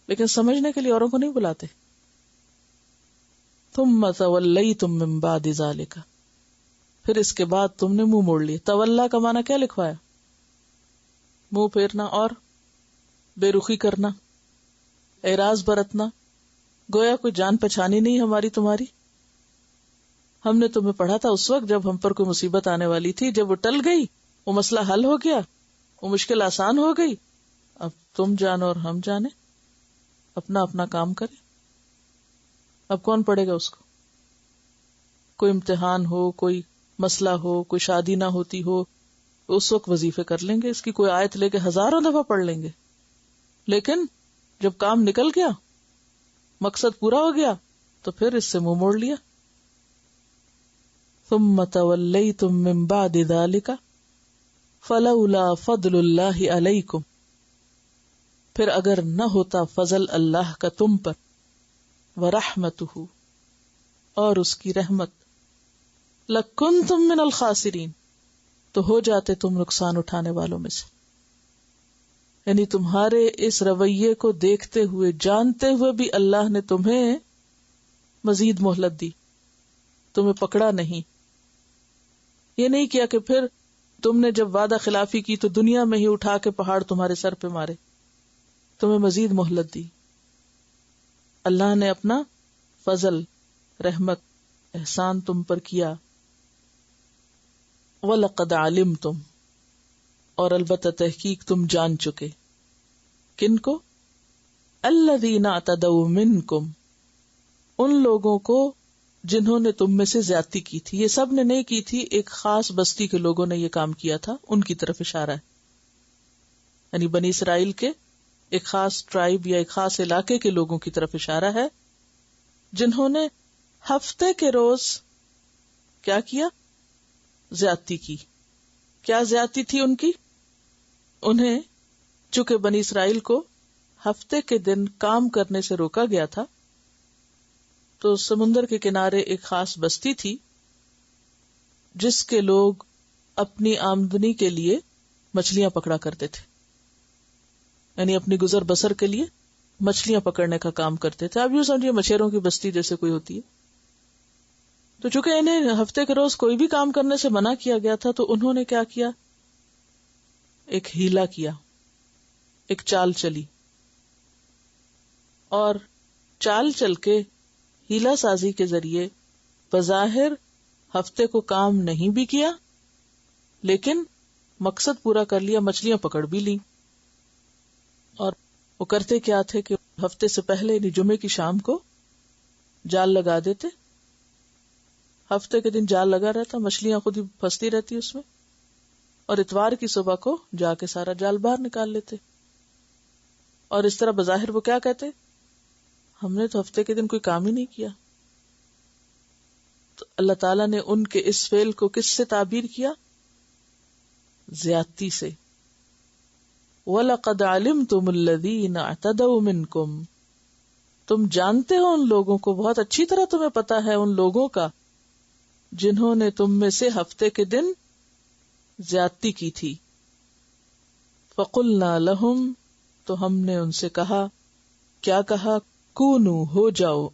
لیکن سمجھنے کے لیے اوروں کو نہیں بلاتے. ثم تولیتم من بعد ذلک، پھر اس کے بعد تم نے منہ موڑ لیا. تولا کا معنی کیا لکھوایا؟ منہ پھیرنا اور بے رخی کرنا، اعراض برتنا، گویا کوئی جان پہچانی نہیں ہماری تمہاری. ہم نے تمہیں پڑھا تھا اس وقت جب ہم پر کوئی مصیبت آنے والی تھی، جب وہ ٹل گئی، وہ مسئلہ حل ہو گیا، وہ مشکل آسان ہو گئی. اب تم جانو اور ہم جانے، اپنا اپنا کام کریں. اب کون پڑھے گا اس کو؟ کوئی امتحان ہو، کوئی مسئلہ ہو، کوئی شادی نہ ہوتی ہو، اس وقت وظیفے کر لیں گے، اس کی کوئی آیت لے کے ہزاروں دفعہ پڑھ لیں گے. لیکن جب کام نکل گیا، مقصد پورا ہو گیا، تو پھر اس سے منہ موڑ لیا. ثم تولیتم من بعد ذلک فلولا فضل اللہ علیکم، پھر اگر نہ ہوتا فضل اللہ کا تم پر، ورحمتہ، اور اس کی رحمت، لکنتم من الخاسرین، تو ہو جاتے تم نقصان اٹھانے والوں میں سے. یعنی تمہارے اس رویے کو دیکھتے ہوئے، جانتے ہوئے بھی اللہ نے تمہیں مزید مہلت دی، تمہیں پکڑا نہیں. یہ نہیں کیا کہ پھر تم نے جب وعدہ خلافی کی تو دنیا میں ہی اٹھا کے پہاڑ تمہارے سر پہ مارے، تمہیں مزید مہلت دی. اللہ نے اپنا فضل، رحمت، احسان تم پر کیا. وَلَقَدْ عَلِمْتُمْ، اور البتہ تحقیق تم جان چکے. کن کو؟ الَّذِينَ اعْتَدَوْا مِنْكُمْ، ان لوگوں کو جنہوں نے تم میں سے زیادتی کی تھی. یہ سب نے نہیں کی تھی، ایک خاص بستی کے لوگوں نے یہ کام کیا تھا، ان کی طرف اشارہ ہے. یعنی بنی اسرائیل کے ایک خاص ٹرائب یا ایک خاص علاقے کے لوگوں کی طرف اشارہ ہے، جنہوں نے ہفتے کے روز کیا کیا؟ زیادتی کی. کیا زیادتی تھی ان کی؟ انہیں چونکہ بنی اسرائیل کو ہفتے کے دن کام کرنے سے روکا گیا تھا، تو سمندر کے کنارے ایک خاص بستی تھی جس کے لوگ اپنی آمدنی کے لیے مچھلیاں پکڑا کرتے تھے. یعنی اپنی گزر بسر کے لیے مچھلیاں پکڑنے کا کام کرتے تھے. اب یوں سمجھیے مچھیروں کی بستی جیسے کوئی ہوتی ہے. تو چونکہ انہیں ہفتے کے روز کوئی بھی کام کرنے سے منع کیا گیا تھا، تو انہوں نے کیا کیا؟ ایک ہیلا کیا، ایک چال چلی، اور چال چل کے ہیلا سازی کے ذریعے بظاہر ہفتے کو کام نہیں بھی کیا، لیکن مقصد پورا کر لیا، مچھلیاں پکڑ بھی لی. اور وہ کرتے کیا تھے کہ ہفتے سے پہلے یعنی جمعے کی شام کو جال لگا دیتے. ہفتے کے دن جال لگا رہتا، مچھلیاں خود ہی پھنستی رہتی اس میں، اور اتوار کی صبح کو جا کے سارا جال باہر نکال لیتے. اور اس طرح بظاہر وہ کیا کہتے؟ ہم نے تو ہفتے کے دن کوئی کام ہی نہیں کیا. تو اللہ تعالیٰ نے ان کے اس فعل کو کس سے تعبیر کیا؟ زیادتی سے. وَلَقَدْ عَلِمْتُمُ الَّذِينَ اعْتَدَوْا مِنْكُمْ، تم جانتے ہو ان لوگوں کو، بہت اچھی طرح تمہیں پتا ہے ان لوگوں کا جنہوں نے تم میں سے ہفتے کے دن زیادتی کی تھی. فَقُلْنَا لَهُمْ، تو ہم نے ان سے کہا، کیا کہا؟ کونو، ہو جاؤ.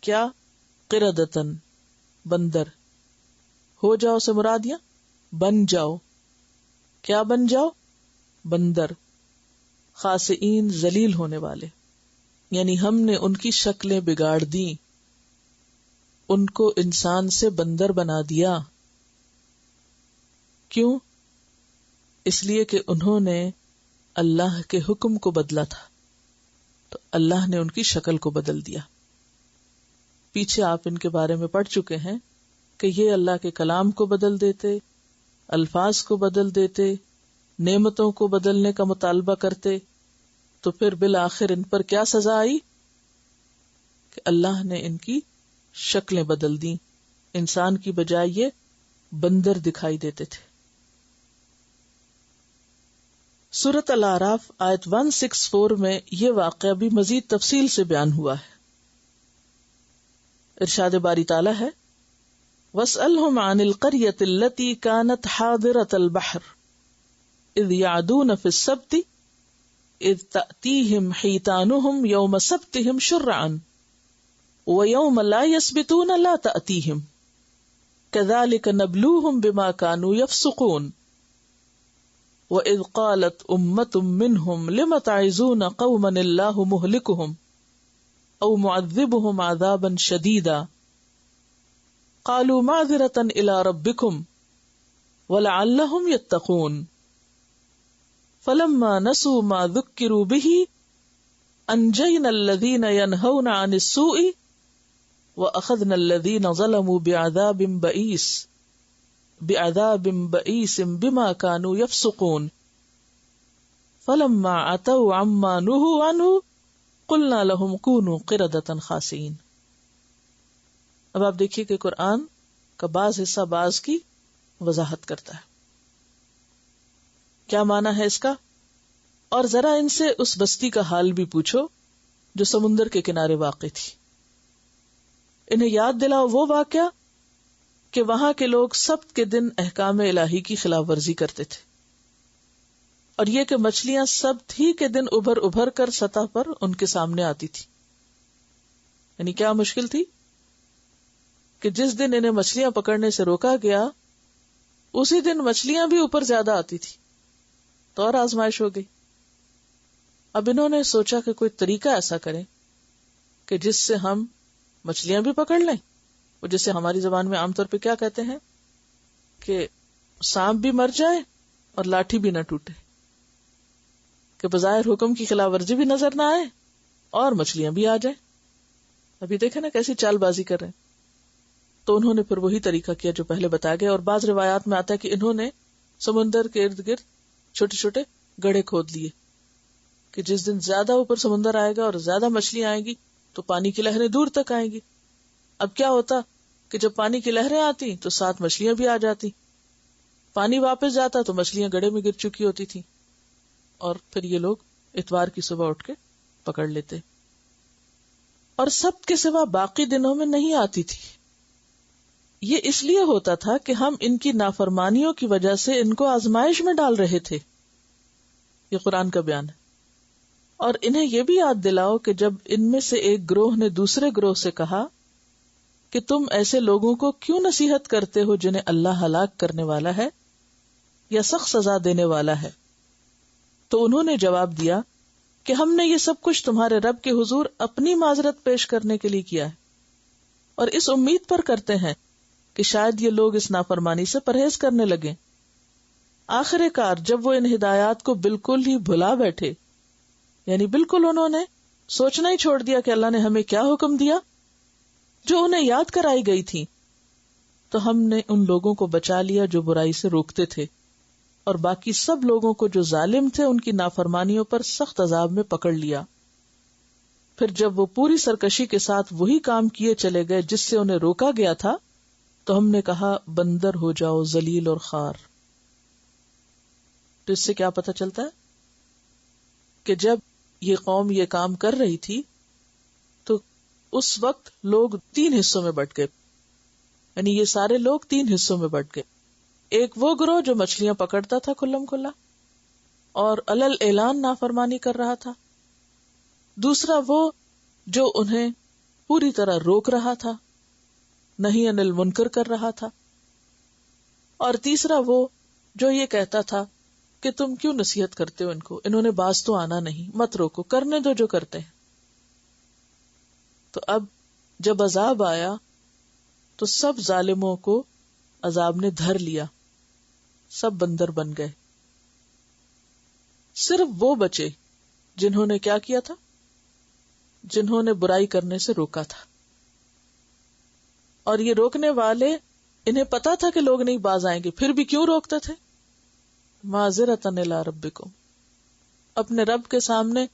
کیا؟ قردتن، بندر. ہو جاؤ سے مراد یا بن جاؤ. کیا بن جاؤ؟ بندر. خاسئین ذلیل ہونے والے، یعنی ہم نے ان کی شکلیں بگاڑ دیں، ان کو انسان سے بندر بنا دیا. کیوں؟ اس لیے کہ انہوں نے اللہ کے حکم کو بدلا تھا، تو اللہ نے ان کی شکل کو بدل دیا. پیچھے آپ ان کے بارے میں پڑھ چکے ہیں کہ یہ اللہ کے کلام کو بدل دیتے، الفاظ کو بدل دیتے، نعمتوں کو بدلنے کا مطالبہ کرتے، تو پھر بالآخر ان پر کیا سزا آئی کہ اللہ نے ان کی شکلیں بدل دیں، انسان کی بجائے یہ بندر دکھائی دیتے تھے. سورۃ الاعراف آیت 164 میں یہ واقعہ بھی مزید تفصیل سے بیان ہوا ہے. ارشاد باری تعالیٰ ہے وَاسْأَلْهُمْ عَنِ الْقَرْيَةِ الَّتِي كَانَتْ حَاضِرَةَ الْبَحْرِ إِذْ يَعْدُونَ فِي السَّبْتِ إِذْ تَأْتِيهِمْ حِيتَانُهُمْ يَوْمَ سَبْتِهِمْ شُرَّعًا وَيَوْمَ لَا يَسْبِتُونَ لَا تَأْتِيهِمْ كَذَلِكَ نَبْلُوهُمْ بِمَا كَانُوا يَفْسُقُونَ وَإِذْ قَالَتْ أُمَّةٌ مِّنْهُمْ لِمَ تَعِظُونَ قَوْمًا اللَّهُ مُهْلِكُهُمْ أَوْ مُعَذِّبُهُمْ عَذَابًا شَدِيدًا قَالُوا مَعْذِرَةً إِلَى رَبِّكُمْ وَلَعَلَّهُمْ يَتَّقُونَ فَلَمَّا نَسُوا مَا ذُكِّرُوا بِهِ أَنْجَيْنَا الَّذِينَ يَنْهَوْنَ عَنِ السُّوءِ وَأَخَذْنَا الَّذِينَ ظَلَمُوا بعذاب بئیس بما كانوا يفسقون فلما عتوا عما نهوا عنه قلنا لهم كونوا قردة خاسئین. اب آپ دیکھیے کہ قرآن کا بعض حصہ بعض کی وضاحت کرتا ہے. کیا معنی ہے اس کا؟ اور ذرا ان سے اس بستی کا حال بھی پوچھو جو سمندر کے کنارے واقع تھی. انہیں یاد دلاؤ وہ واقعہ کہ وہاں کے لوگ سبت کے دن احکام الہی کی خلاف ورزی کرتے تھے، اور یہ کہ مچھلیاں سبت ہی کے دن ابھر ابھر کر سطح پر ان کے سامنے آتی تھی. یعنی کیا مشکل تھی کہ جس دن انہیں مچھلیاں پکڑنے سے روکا گیا اسی دن مچھلیاں بھی اوپر زیادہ آتی تھی، تو اور آزمائش ہو گئی. اب انہوں نے سوچا کہ کوئی طریقہ ایسا کریں کہ جس سے ہم مچھلیاں بھی پکڑ لیں، اور جسے ہماری زبان میں عام طور پہ کیا کہتے ہیں کہ سانپ بھی مر جائے اور لاٹھی بھی نہ ٹوٹے، کہ بظاہر حکم کی خلاف ورزی بھی نظر نہ آئے اور مچھلیاں بھی آ جائیں. ابھی دیکھیں نا کیسی چال بازی کر رہے ہیں. تو انہوں نے پھر وہی طریقہ کیا جو پہلے بتایا گیا، اور بعض روایات میں آتا ہے کہ انہوں نے سمندر کے ارد گرد چھوٹے چھوٹے گڑھے کھود لیے کہ جس دن زیادہ اوپر سمندر آئے گا اور زیادہ مچھلیاں آئیں گی تو پانی کی لہریں دور تک آئیں گی. اب کیا ہوتا کہ جب پانی کی لہریں آتی تو ساتھ مچھلیاں بھی آ جاتی، پانی واپس جاتا تو مچھلیاں گڑھے میں گر چکی ہوتی تھی، اور پھر یہ لوگ اتوار کی صبح اٹھ کے پکڑ لیتے. اور سبت کے سوا باقی دنوں میں نہیں آتی تھی. یہ اس لیے ہوتا تھا کہ ہم ان کی نافرمانیوں کی وجہ سے ان کو آزمائش میں ڈال رہے تھے. یہ قرآن کا بیان ہے. اور انہیں یہ بھی یاد دلاؤ کہ جب ان میں سے ایک گروہ نے دوسرے گروہ سے کہا کہ تم ایسے لوگوں کو کیوں نصیحت کرتے ہو جنہیں اللہ ہلاک کرنے والا ہے یا سخت سزا دینے والا ہے، تو انہوں نے جواب دیا کہ ہم نے یہ سب کچھ تمہارے رب کے حضور اپنی معذرت پیش کرنے کے لیے کیا ہے، اور اس امید پر کرتے ہیں کہ شاید یہ لوگ اس نافرمانی سے پرہیز کرنے لگیں. آخر کار جب وہ ان ہدایات کو بالکل ہی بھلا بیٹھے، یعنی بالکل انہوں نے سوچنا ہی چھوڑ دیا کہ اللہ نے ہمیں کیا حکم دیا جو انہیں یاد کرائی گئی تھی، تو ہم نے ان لوگوں کو بچا لیا جو برائی سے روکتے تھے، اور باقی سب لوگوں کو جو ظالم تھے ان کی نافرمانیوں پر سخت عذاب میں پکڑ لیا. پھر جب وہ پوری سرکشی کے ساتھ وہی کام کیے چلے گئے جس سے انہیں روکا گیا تھا، تو ہم نے کہا بندر ہو جاؤ ذلیل اور خوار. تو اس سے کیا پتہ چلتا ہے کہ جب یہ قوم یہ کام کر رہی تھی تو اس وقت لوگ 3 حصوں میں بٹ گئے. یعنی یہ سارے لوگ 3 حصوں میں بٹ گئے. ایک وہ گروہ جو مچھلیاں پکڑتا تھا کھلم کھلا اور علل اعلان نافرمانی کر رہا تھا. دوسرا وہ جو انہیں پوری طرح روک رہا تھا، نہی عن المنکر کر رہا تھا. اور تیسرا وہ جو یہ کہتا تھا کہ تم کیوں نصیحت کرتے ہو ان کو، انہوں نے باز تو آنا نہیں، مت روکو، کرنے دو جو کرتے ہیں۔ تو اب جب عذاب آیا تو سب ظالموں کو عذاب نے دھر لیا، سب بندر بن گئے، صرف وہ بچے جنہوں نے کیا کیا تھا، جنہوں نے برائی کرنے سے روکا تھا۔ اور یہ روکنے والے، انہیں پتا تھا کہ لوگ نہیں باز آئیں گے، پھر بھی کیوں روکتے تھے؟ معذرتاً الی ربکم، اپنے رب کے سامنے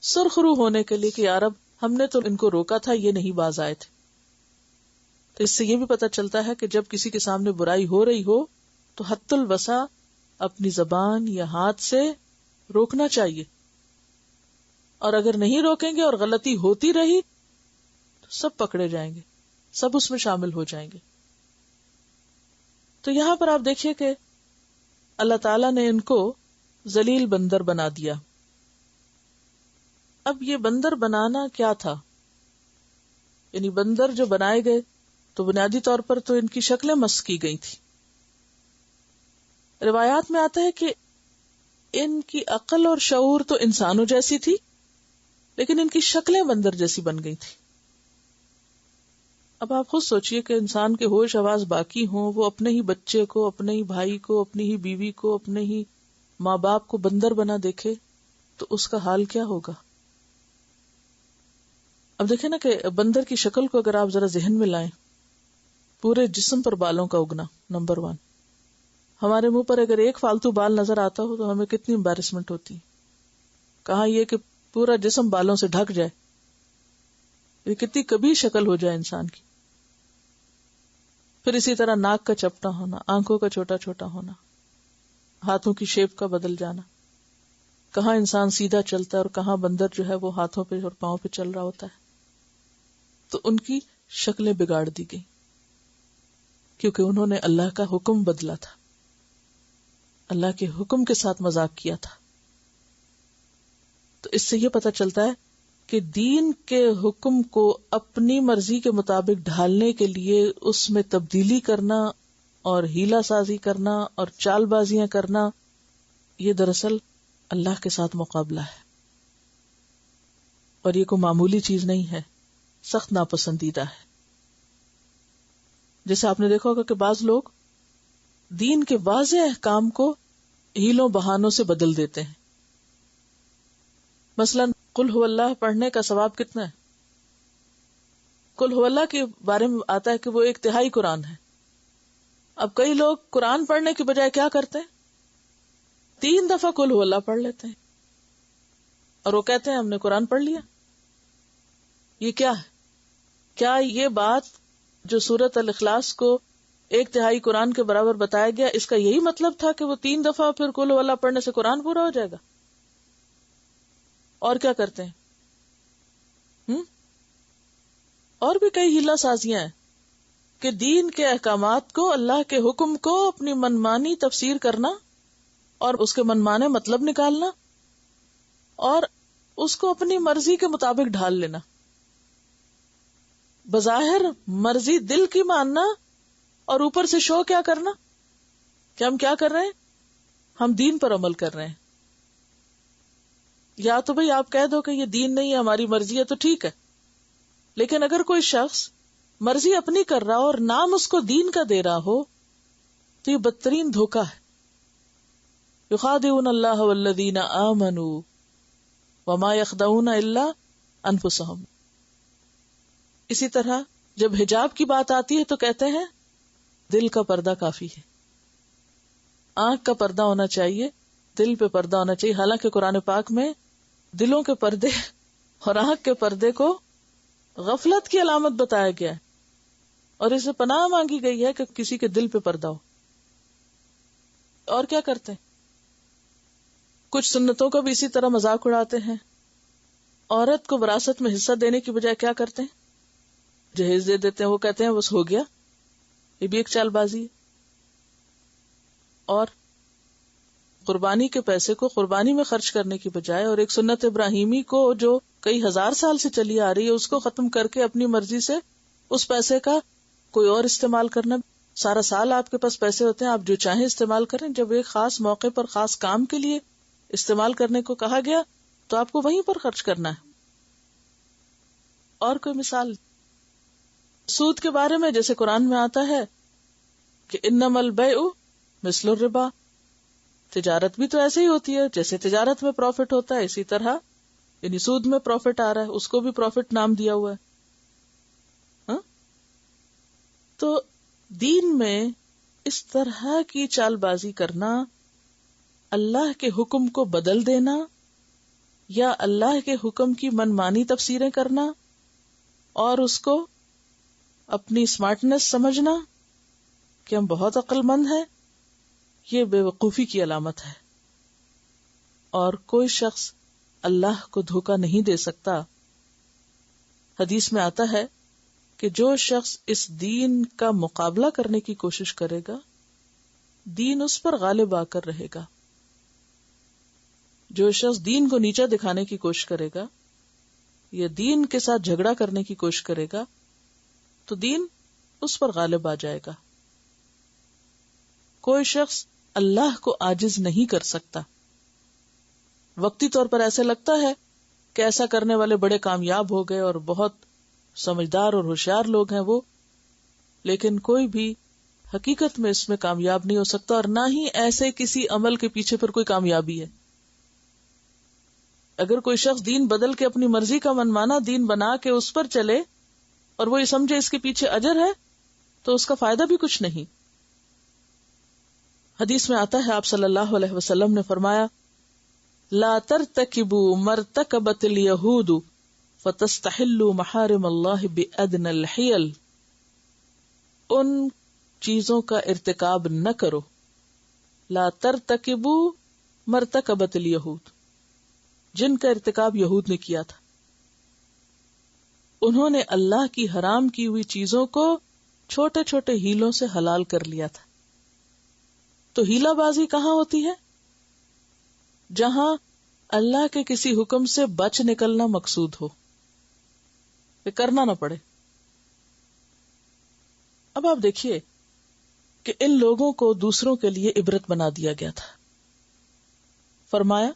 سرخرو ہونے کے لیے کہ یا رب ہم نے تو ان کو روکا تھا، یہ نہیں باز آئے تھے۔ تو اس سے یہ بھی پتا چلتا ہے کہ جب کسی کے سامنے برائی ہو رہی ہو تو حد الوسع اپنی زبان یا ہاتھ سے روکنا چاہیے، اور اگر نہیں روکیں گے اور غلطی ہوتی رہی تو سب پکڑے جائیں گے، سب اس میں شامل ہو جائیں گے۔ تو یہاں پر آپ دیکھیے کہ اللہ تعالیٰ نے ان کو ذلیل بندر بنا دیا۔ اب یہ بندر بنانا کیا تھا؟ یعنی بندر جو بنائے گئے تو بنیادی طور پر تو ان کی شکلیں مس کی گئی تھی۔ روایات میں آتا ہے کہ ان کی عقل اور شعور تو انسانوں جیسی تھی، لیکن ان کی شکلیں بندر جیسی بن گئی تھی۔ اب آپ خود سوچئے کہ انسان کے ہوش حواس باقی ہوں، وہ اپنے ہی بچے کو، اپنے ہی بھائی کو، اپنی ہی بیوی کو، اپنے ہی ماں باپ کو بندر بنا دیکھے تو اس کا حال کیا ہوگا؟ اب دیکھیں نا کہ بندر کی شکل کو اگر آپ ذرا ذہن میں لائیں، پورے جسم پر بالوں کا اگنا، نمبر 1۔ ہمارے منہ پر اگر ایک فالتو بال نظر آتا ہو تو ہمیں کتنی امبیرسمنٹ ہوتی، کہاں یہ کہ پورا جسم بالوں سے ڈھک جائے، یہ کتنی کبھی شکل ہو جائے انسان کی۔ پھر اسی طرح ناک کا چپٹا ہونا، آنکھوں کا چھوٹا چھوٹا ہونا، ہاتھوں کی شیپ کا بدل جانا، کہاں انسان سیدھا چلتا ہے اور کہاں بندر جو ہے وہ ہاتھوں پہ اور پاؤں پہ چل رہا ہوتا ہے۔ تو ان کی شکلیں بگاڑ دی گئی کیونکہ انہوں نے اللہ کا حکم بدلا تھا، اللہ کے حکم کے ساتھ مذاق کیا تھا۔ تو اس سے یہ پتہ چلتا ہے کہ دین کے حکم کو اپنی مرضی کے مطابق ڈھالنے کے لیے اس میں تبدیلی کرنا اور ہیلا سازی کرنا اور چال بازیاں کرنا، یہ دراصل اللہ کے ساتھ مقابلہ ہے، اور یہ کوئی معمولی چیز نہیں ہے، سخت ناپسندیدہ ہے۔ جیسے آپ نے دیکھا ہوگا کہ بعض لوگ دین کے واضح احکام کو ہیلوں بہانوں سے بدل دیتے ہیں۔ مثلا قل هو اللہ پڑھنے کا ثواب کتنا ہے؟ قل هو اللہ کے بارے میں آتا ہے کہ وہ ایک تہائی قرآن ہے۔ اب کئی لوگ قرآن پڑھنے کے بجائے کیا کرتے ہیں؟ 3 دفعہ قل هو اللہ پڑھ لیتے ہیں اور وہ کہتے ہیں ہم نے قرآن پڑھ لیا۔ یہ کیا ہے؟ کیا یہ بات جو سورۃ الاخلاص کو 1/3 قرآن کے برابر بتایا گیا، اس کا یہی مطلب تھا کہ وہ 3 دفعہ پھر قل هو اللہ پڑھنے سے قرآن پورا ہو جائے گا؟ اور کیا کرتے ہیں؟ اور بھی کئی ہیلا سازیاں ہیں کہ دین کے احکامات کو، اللہ کے حکم کو اپنی منمانی تفسیر کرنا اور اس کے منمانے مطلب نکالنا اور اس کو اپنی مرضی کے مطابق ڈھال لینا، بظاہر مرضی دل کی ماننا اور اوپر سے شو کیا کرنا کہ ہم کیا کر رہے ہیں، ہم دین پر عمل کر رہے ہیں۔ یا تو بھئی آپ کہہ دو کہ یہ دین نہیں ہے، ہماری مرضی ہے، تو ٹھیک ہے، لیکن اگر کوئی شخص مرضی اپنی کر رہا ہو اور نام اس کو دین کا دے رہا ہو تو یہ بدترین دھوکہ ہے۔ یخادعون اللہ والذین آمنوا وما یخدعون الا انفسهم۔ اسی طرح جب حجاب کی بات آتی ہے تو کہتے ہیں دل کا پردہ کافی ہے، آنکھ کا پردہ ہونا چاہیے، دل پہ پردہ ہونا چاہیے، حالانکہ قرآن پاک میں دلوں کے پردے اور آنکھ کے پردے کو غفلت کی علامت بتایا گیا ہے، اور اس سے پناہ مانگی گئی ہے کہ کسی کے دل پہ پردہ ہو۔ اور کیا کرتے ہیں؟ کچھ سنتوں کو بھی اسی طرح مذاق اڑاتے ہیں۔ عورت کو وراثت میں حصہ دینے کی بجائے کیا کرتے ہیں؟ جہیز دے دیتے ہیں، وہ کہتے ہیں بس ہو گیا، یہ بھی ایک چال بازی ہے۔ اور قربانی کے پیسے کو قربانی میں خرچ کرنے کی بجائے اور ایک سنت ابراہیمی کو جو کئی ہزار سال سے چلی آ رہی ہے اس کو ختم کر کے اپنی مرضی سے اس پیسے کا کوئی اور استعمال کرنا، سارا سال آپ کے پاس پیسے ہوتے ہیں، آپ جو چاہیں استعمال کریں، جب ایک خاص موقع پر خاص کام کے لیے استعمال کرنے کو کہا گیا تو آپ کو وہیں پر خرچ کرنا ہے. اور کوئی مثال سود کے بارے میں، جیسے قرآن میں آتا ہے کہ انما البیع مثل الربا، تجارت بھی تو ایسے ہی ہوتی ہے، جیسے تجارت میں پروفٹ ہوتا ہے اسی طرح یعنی سود میں پروفٹ آ رہا ہے، اس کو بھی پروفٹ نام دیا ہوا ہے. ہاں؟ تو دین میں اس طرح کی چال بازی کرنا، اللہ کے حکم کو بدل دینا یا اللہ کے حکم کی منمانی تفسیریں کرنا اور اس کو اپنی اسمارٹنس سمجھنا کہ ہم بہت عقل مند ہیں، یہ بے وقوفی کی علامت ہے. اور کوئی شخص اللہ کو دھوکہ نہیں دے سکتا. حدیث میں آتا ہے کہ جو شخص اس دین کا مقابلہ کرنے کی کوشش کرے گا، دین اس پر غالب آ کر رہے گا. جو شخص دین کو نیچا دکھانے کی کوشش کرے گا یا دین کے ساتھ جھگڑا کرنے کی کوشش کرے گا تو دین اس پر غالب آ جائے گا. کوئی شخص اللہ کو عاجز نہیں کر سکتا. وقتی طور پر ایسے لگتا ہے کہ ایسا کرنے والے بڑے کامیاب ہو گئے اور بہت سمجھدار اور ہوشیار لوگ ہیں وہ، لیکن کوئی بھی حقیقت میں اس میں کامیاب نہیں ہو سکتا، اور نہ ہی ایسے کسی عمل کے پیچھے پھر کوئی کامیابی ہے. اگر کوئی شخص دین بدل کے اپنی مرضی کا منمانا دین بنا کے اس پر چلے اور وہ یہ سمجھے اس کے پیچھے اجر ہے تو اس کا فائدہ بھی کچھ نہیں. حدیث میں آتا ہے، آپ صلی اللہ علیہ وسلم نے فرمایا، لا ترتکبوا مرتکبت الیہود فتستحلوا محارم اللہ بأدنى الحیل. ان چیزوں کا ارتکاب نہ کرو. لا ترتکبوا مرتکبت الیہود، جن کا ارتکاب یہود نے کیا تھا. انہوں نے اللہ کی حرام کی ہوئی چیزوں کو چھوٹے چھوٹے ہیلوں سے حلال کر لیا تھا. تو ہیلا بازی کہاں ہوتی ہے؟ جہاں اللہ کے کسی حکم سے بچ نکلنا مقصود ہو، کہ کرنا نہ پڑے. اب آپ دیکھیے کہ ان لوگوں کو دوسروں کے لیے عبرت بنا دیا گیا تھا. فرمایا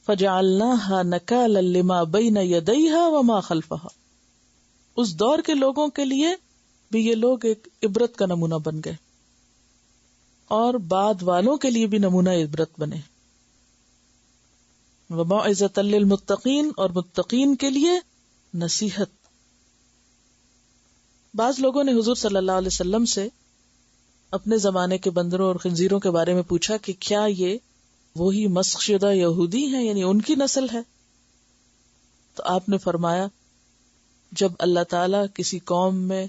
فَجَعَلْنَاهَا نَكَالًا لِمَا بَيْنَ يَدَيْهَا وَمَا خَلْفَهَا. اس دور کے لوگوں کے لیے بھی یہ لوگ ایک عبرت کا نمونہ بن گئے اور بعد والوں کے لیے بھی نمونہ عبرت بنے. وَمَوْعِظَةً لِّلْمُتَّقِينَ، اور متقین کے لیے نصیحت. بعض لوگوں نے حضور صلی اللہ علیہ وسلم سے اپنے زمانے کے بندروں اور خنزیروں کے بارے میں پوچھا کہ کیا یہ وہی مسخ شدہ یہودی ہیں، یعنی ان کی نسل ہے؟ تو آپ نے فرمایا، جب اللہ تعالیٰ کسی قوم میں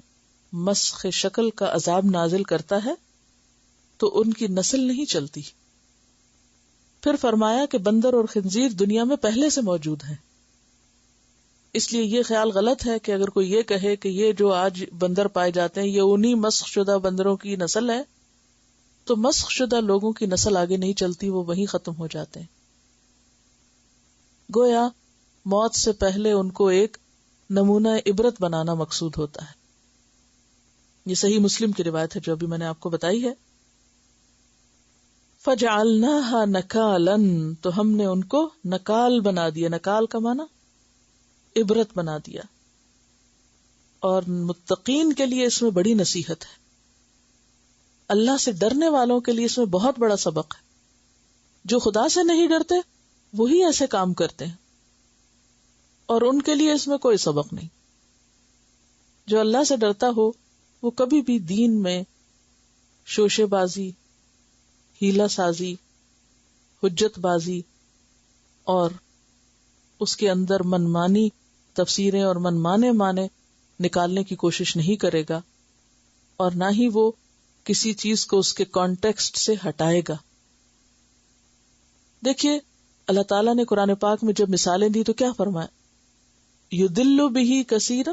مسخ شکل کا عذاب نازل کرتا ہے تو ان کی نسل نہیں چلتی. پھر فرمایا کہ بندر اور خنزیر دنیا میں پہلے سے موجود ہیں، اس لیے یہ خیال غلط ہے کہ اگر کوئی یہ کہے کہ یہ جو آج بندر پائے جاتے ہیں یہ انہی مسخ شدہ بندروں کی نسل ہے، تو مسخ شدہ لوگوں کی نسل آگے نہیں چلتی، وہ وہیں ختم ہو جاتے ہیں. گویا موت سے پہلے ان کو ایک نمونہ عبرت بنانا مقصود ہوتا ہے. یہ صحیح مسلم کی روایت ہے جو ابھی میں نے آپ کو بتائی ہے. فَجَعَلْنَاهَا نَكَالًا، تو ہم نے ان کو نکال بنا دیا. نکال کا معنی عبرت بنا دیا. اور متقین کے لیے اس میں بڑی نصیحت ہے. اللہ سے ڈرنے والوں کے لیے اس میں بہت بڑا سبق ہے. جو خدا سے نہیں ڈرتے وہی ایسے کام کرتے ہیں، اور ان کے لیے اس میں کوئی سبق نہیں. جو اللہ سے ڈرتا ہو وہ کبھی بھی دین میں شوشے بازی، ہیلا سازی، حجت بازی اور اس کے اندر منمانی تفسیریں اور منمانے معنی نکالنے کی کوشش نہیں کرے گا، اور نہ ہی وہ کسی چیز کو اس کے کانٹیکسٹ سے ہٹائے گا. دیکھیے اللہ تعالیٰ نے قرآن پاک میں جب مثالیں دی تو کیا فرمایا؟ یضل بہ کثیرا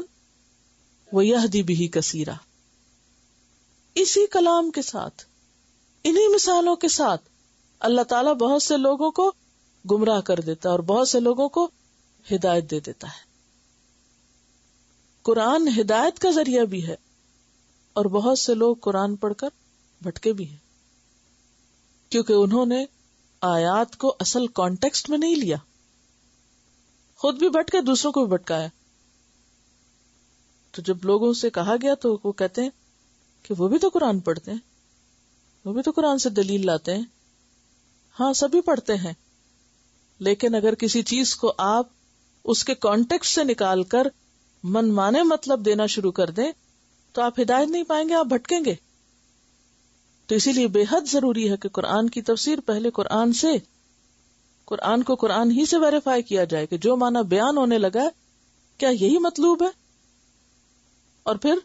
ویہدی بہ کثیرا. اسی کلام کے ساتھ، انہی مثالوں کے ساتھ اللہ تعالیٰ بہت سے لوگوں کو گمراہ کر دیتا ہے اور بہت سے لوگوں کو ہدایت دے دیتا ہے. قرآن ہدایت کا ذریعہ بھی ہے اور بہت سے لوگ قرآن پڑھ کر بھٹکے بھی ہیں، کیونکہ انہوں نے آیات کو اصل کانٹیکسٹ میں نہیں لیا، خود بھی بھٹکے دوسروں کو بھی بھٹکایا. تو جب لوگوں سے کہا گیا تو وہ کہتے ہیں کہ وہ بھی تو قرآن پڑھتے ہیں، وہ بھی تو قرآن سے دلیل لاتے ہیں. ہاں سبھی پڑھتے ہیں، لیکن اگر کسی چیز کو آپ اس کے کانٹیکسٹ سے نکال کر من مانے مطلب دینا شروع کر دیں تو آپ ہدایت نہیں پائیں گے، آپ بھٹکیں گے. تو اسی لیے بے حد ضروری ہے کہ قرآن کی تفسیر پہلے قرآن کو قرآن ہی سے ویریفائی کیا جائے کہ جو معنی بیان ہونے لگا ہے کیا یہی مطلوب ہے، اور پھر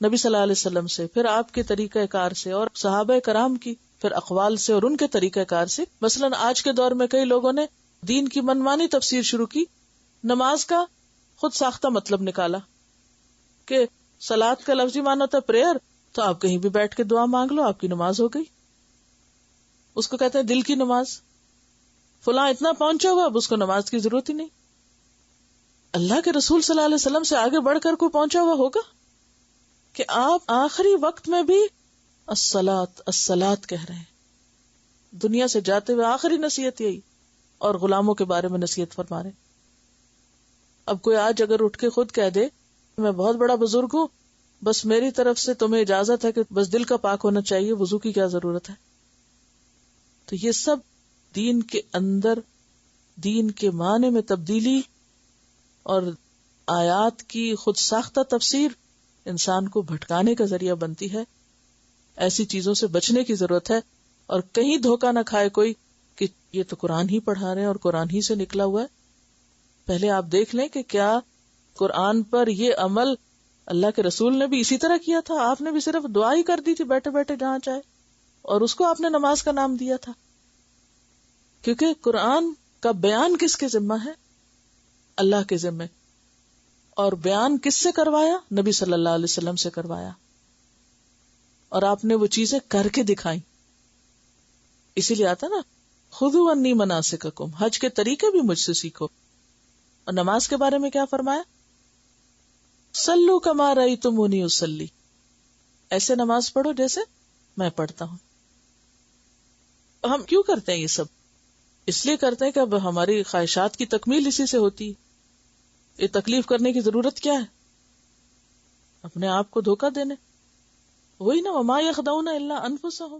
نبی صلی اللہ علیہ وسلم سے، پھر آپ کے طریقہ کار سے، اور صحابہ کرام کی پھر اقوال سے اور ان کے طریقہ کار سے. مثلا آج کے دور میں کئی لوگوں نے دین کی منمانی تفسیر شروع کی، نماز کا خود ساختہ مطلب نکالا کہ صلاۃ کا لفظی معنی ہوتا ہے پریئر، تو آپ کہیں بھی بیٹھ کے دعا مانگ لو، آپ کی نماز ہو گئی. اس کو کہتے ہیں دل کی نماز. فلاں اتنا پہنچا ہوا، اب اس کو نماز کی ضرورت ہی نہیں. اللہ کے رسول صلی اللہ علیہ وسلم سے آگے بڑھ کر کوئی پہنچا ہوا ہوگا کہ آپ آخری وقت میں بھی الصلاۃ الصلاۃ کہہ رہے ہیں، دنیا سے جاتے ہوئے آخری نصیحت یہی، اور غلاموں کے بارے میں نصیحت فرما رہے. اب کوئی آج اگر اٹھ کے خود کہہ دے میں بہت بڑا بزرگ ہوں، بس میری طرف سے تمہیں اجازت ہے کہ بس دل کا پاک ہونا چاہیے، وضو کی کیا ضرورت ہے. تو یہ سب دین کے اندر دین کے معنی میں تبدیلی اور آیات کی خود ساختہ تفسیر انسان کو بھٹکانے کا ذریعہ بنتی ہے. ایسی چیزوں سے بچنے کی ضرورت ہے، اور کہیں دھوکہ نہ کھائے کوئی کہ یہ تو قرآن ہی پڑھا رہے ہیں اور قرآن ہی سے نکلا ہوا ہے. پہلے آپ دیکھ لیں کہ کیا قرآن پر یہ عمل اللہ کے رسول نے بھی اسی طرح کیا تھا؟ آپ نے بھی صرف دعا ہی کر دی تھی بیٹھے بیٹھے جہاں چاہے، اور اس کو آپ نے نماز کا نام دیا تھا. کیونکہ قرآن کا بیان کس کے ذمہ ہے؟ اللہ کے ذمہ. اور بیان کس سے کروایا؟ نبی صلی اللہ علیہ وسلم سے کروایا، اور آپ نے وہ چیزیں کر کے دکھائیں. اسی لیے آتا نا خذوا عنی مناسککم، حج کے طریقے بھی مجھ سے سیکھو. اور نماز کے بارے میں کیا فرمایا؟ صلو کما رأیتمونی اصلی، ایسے نماز پڑھو جیسے میں پڑھتا ہوں. ہم کیوں کرتے ہیں یہ سب؟ اس لیے کرتے ہیں کہ اب ہماری خواہشات کی تکمیل اسی سے ہوتی. یہ تکلیف کرنے کی ضرورت کیا ہے؟ اپنے آپ کو دھوکہ دینے. وہی نا وما یخدعون الا انفسہم.